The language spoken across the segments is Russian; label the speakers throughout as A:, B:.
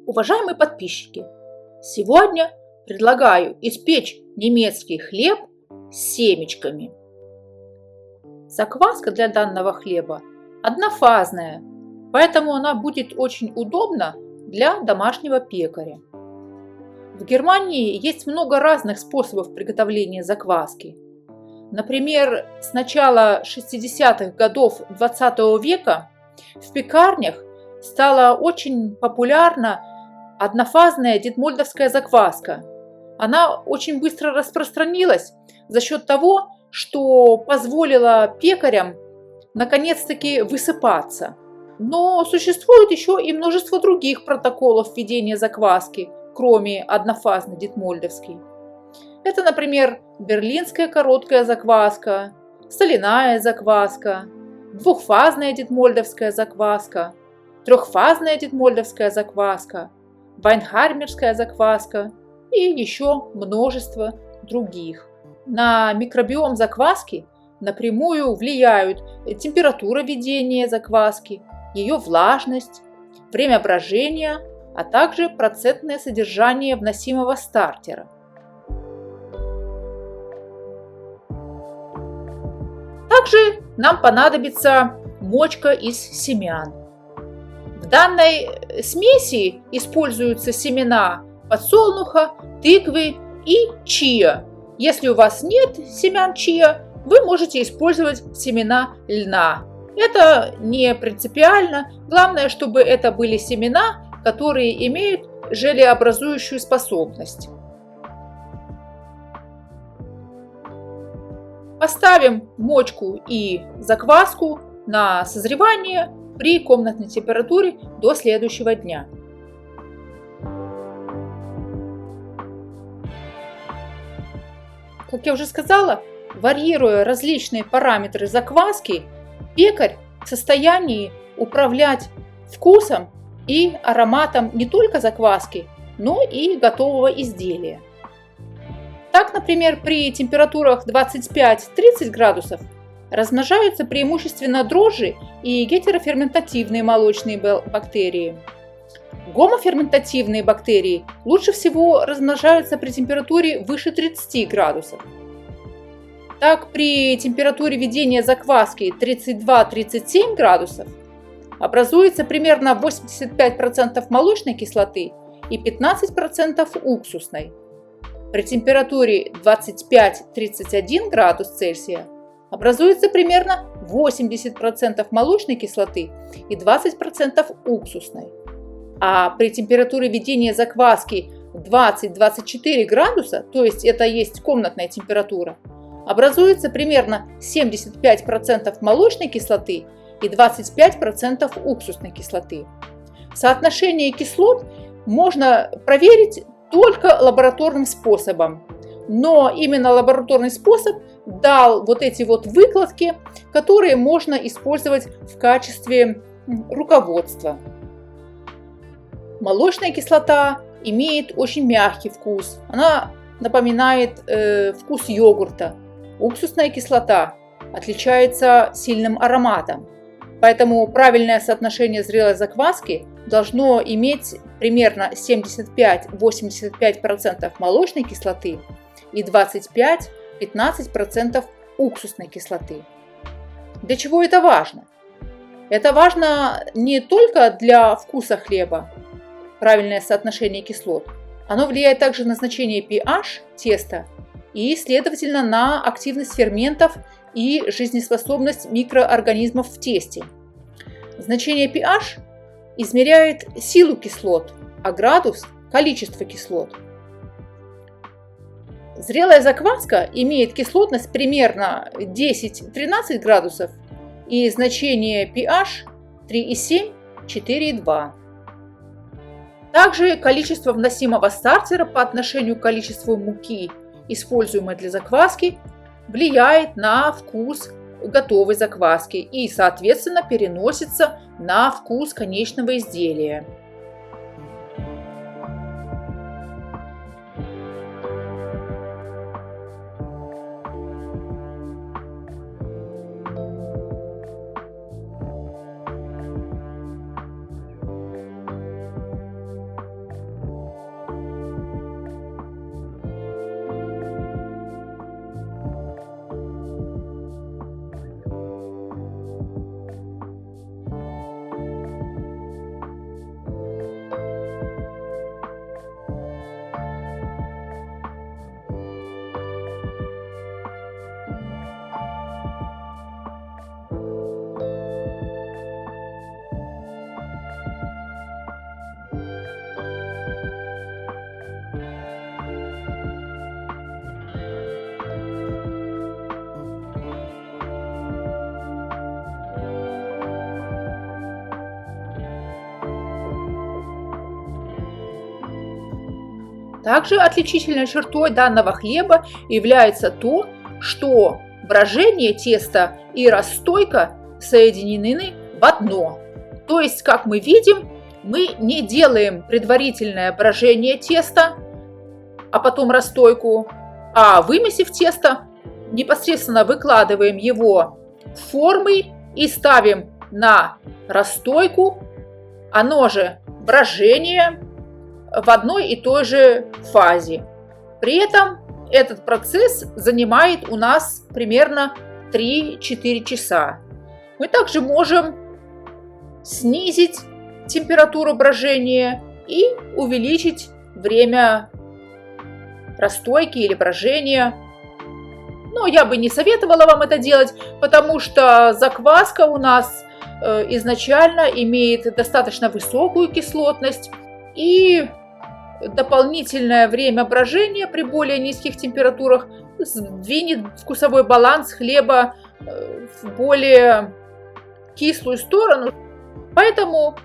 A: Уважаемые подписчики, сегодня предлагаю испечь немецкий хлеб с семечками. Закваска для данного хлеба однофазная, поэтому она будет очень удобна для домашнего пекаря. В Германии есть много разных способов приготовления закваски. Например, с начала 60-х годов 20 века в пекарнях стала очень популярна однофазная детмольдовская закваска. Она очень быстро распространилась за счет того, что позволила пекарям наконец-таки высыпаться. Но существует еще и множество других протоколов ведения закваски, кроме однофазной детмольдовской. Это, например, берлинская короткая закваска, соляная закваска, двухфазная детмольдовская закваска, трехфазная детмольдовская закваска, вайнхаймерская закваска и еще множество других. На микробиом закваски напрямую влияют температура ведения закваски, ее влажность, время брожения, а также процентное содержание вносимого стартера. Также нам понадобится мочка из семян. В данной смеси используются семена подсолнуха, тыквы и чиа. Если у вас нет семян чиа, вы можете использовать семена льна. Это не принципиально. Главное, чтобы это были семена, которые имеют желеобразующую способность. Поставим мочку и закваску на созревание при комнатной температуре до следующего дня. Как я уже сказала, варьируя различные параметры закваски, пекарь в состоянии управлять вкусом и ароматом не только закваски, но и готового изделия. Так, например, при температурах 25-30 градусов размножаются преимущественно дрожжи и гетероферментативные молочные бактерии. Гомоферментативные бактерии лучше всего размножаются при температуре выше 30 градусов. Так, при температуре ведения закваски 32-37 градусов образуется примерно 85% молочной кислоты и 15% уксусной. При температуре 25-31 градус Цельсия образуется примерно 80% молочной кислоты и 20% уксусной. А при температуре ведения закваски 20-24 градуса, то есть это есть комнатная температура, образуется примерно 75% молочной кислоты и 25% уксусной кислоты. Соотношение кислот можно проверить только лабораторным способом. Но именно лабораторный способ дал вот эти вот выкладки, которые можно использовать в качестве руководства. Молочная кислота имеет очень мягкий вкус. Она напоминает вкус йогурта. Уксусная кислота отличается сильным ароматом. Поэтому правильное соотношение зрелой закваски должно иметь примерно 75-85% молочной кислоты и 25-15% уксусной кислоты. Для чего это важно? Это важно не только для вкуса хлеба, правильное соотношение кислот. Оно влияет также на значение pH теста и, следовательно, на активность ферментов и жизнеспособность микроорганизмов в тесте. Значение pH измеряет силу кислот, а градус – количество кислот. Зрелая закваска имеет кислотность примерно 10-13 градусов и значение pH 3,7-4,2. Также количество вносимого стартера по отношению к количеству муки, используемой для закваски, влияет на вкус готовой закваски и, соответственно, переносится на вкус конечного изделия. Также отличительной чертой данного хлеба является то, что брожение теста и расстойка соединены в одно. То есть, как мы видим, мы не делаем предварительное брожение теста, а потом расстойку, а вымесив тесто, непосредственно выкладываем его в формы и ставим на расстойку, оно же брожение, в одной и той же фазе. При этом этот процесс занимает у нас примерно 3-4 часа. Мы также можем снизить температуру брожения и увеличить время расстойки или брожения. Но я бы не советовала вам это делать, потому что закваска у нас изначально имеет достаточно высокую кислотность, и дополнительное время брожения при более низких температурах сдвинет вкусовой баланс хлеба в более кислую сторону. Поэтому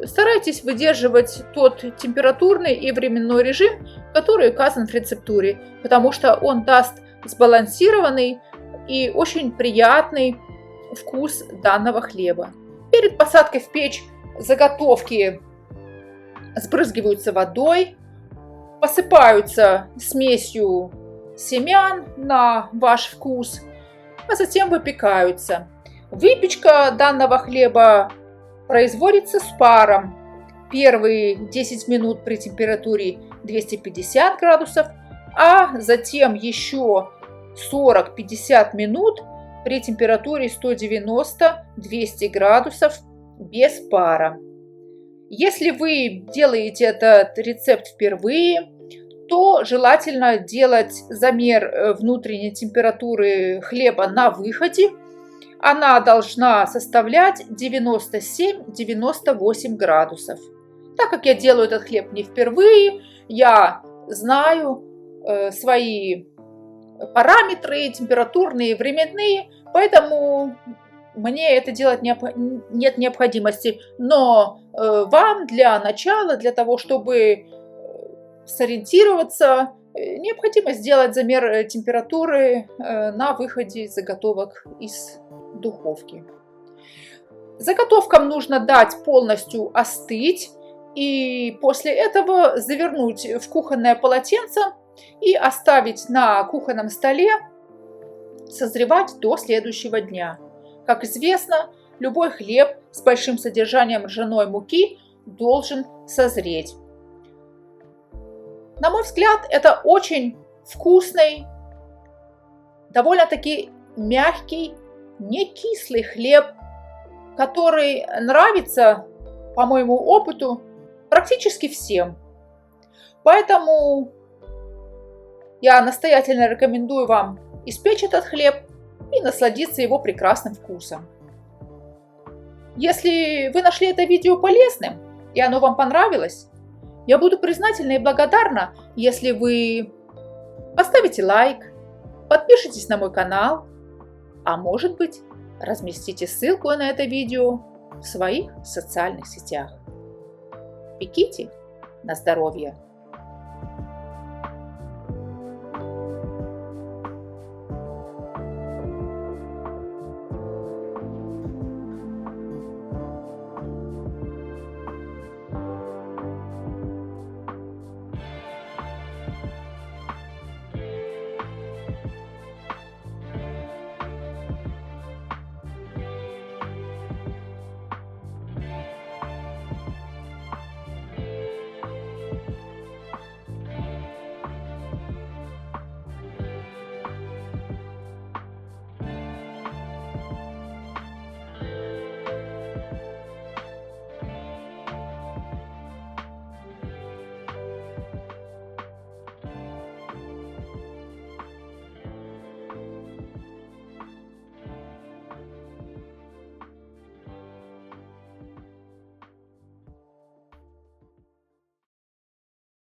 A: старайтесь выдерживать тот температурный и временной режим, который указан в рецептуре, потому что он даст сбалансированный и очень приятный вкус данного хлеба. Перед посадкой в печь заготовки сбрызгиваются водой, посыпаются смесью семян на ваш вкус, а затем выпекаются. Выпечка данного хлеба производится с паром. Первые 10 минут при температуре 250 градусов, а затем еще 40-50 минут при температуре 190-200 градусов без пара. Если вы делаете этот рецепт впервые, то желательно делать замер внутренней температуры хлеба на выходе. Она должна составлять 97-98 градусов. Так как я делаю этот хлеб не впервые, я знаю свои параметры температурные, временные, поэтому мне это делать нет необходимости. Но вам для начала, для того, чтобы сориентироваться, необходимо сделать замер температуры на выходе заготовок из духовки. Заготовкам нужно дать полностью остыть, и после этого завернуть в кухонное полотенце и оставить на кухонном столе созревать до следующего дня. Как известно, любой хлеб с большим содержанием ржаной муки должен созреть. На мой взгляд, это очень вкусный, довольно-таки мягкий, не кислый хлеб, который нравится, по моему опыту, практически всем. Поэтому я настоятельно рекомендую вам испечь этот хлеб и насладиться его прекрасным вкусом. Если вы нашли это видео полезным и оно вам понравилось, я буду признательна и благодарна, если вы поставите лайк, подпишитесь на мой канал, а может быть, разместите ссылку на это видео в своих социальных сетях. Пеките на здоровье!